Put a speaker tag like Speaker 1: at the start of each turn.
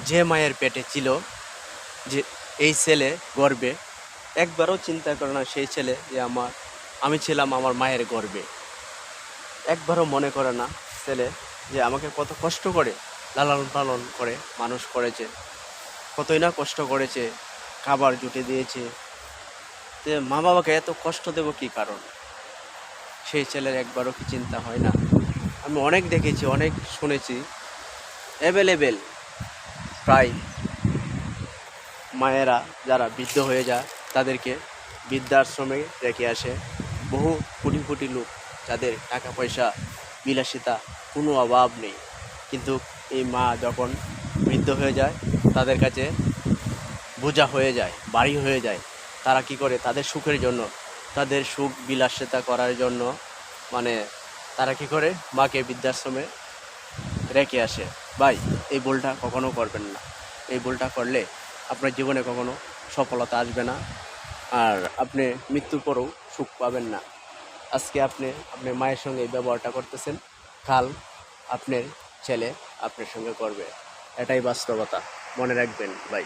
Speaker 1: যে মায়ের পেটে ছিল যে এই ছেলে গর্বে, একবারও চিন্তা করে না সেই ছেলে যে আমি ছিলাম আমার মায়ের গর্বে। একবারও মনে করে না ছেলে যে আমাকে কত কষ্ট করে লালন পালন করে মানুষ করেছে, কতই না কষ্ট করেছে, খাবার জুটে দিয়েছে। যে মা বাবাকে এত কষ্ট দেব কি কারণ? সেই ছেলের একবারও কি চিন্তা হয় না? আমি অনেক দেখেছি, অনেক শুনেছি, অ্যাভেলেবেল প্রায় মায়েরা যারা বৃদ্ধ হয়ে যায় তাদেরকে বৃদ্ধাশ্রমে রেখে আসে। বহু কোটি কোটি লোক যাদের টাকা পয়সা বিলাসিতা কোনো অভাব নেই, কিন্তু এই মা যখন বৃদ্ধ হয়ে যায় তাদের কাছে বোঝা হয়ে যায়, বাড়ি হয়ে যায়। তারা কি করে তাদের সুখের জন্য, তাদের সুখ বিলাসিতা করার জন্য, মানে তারা কি করে মাকে বৃদ্ধাশ্রমে রেখে আসে। ভাই, এই ভুলটা কখনো করবেন না। এই ভুলটা করলে আপনার জীবনে কখনো সফলতা আসবে না, আর আপনি মৃত্যুর পরেও সুখ পাবেন না। আজকে আপনি আপনার মায়ের সঙ্গে এই ব্যবহারটা করতেছেন, কাল আপনার ছেলে আপনার সঙ্গে করবে। এটাই বাস্তবতা, মনে রাখবেন ভাই।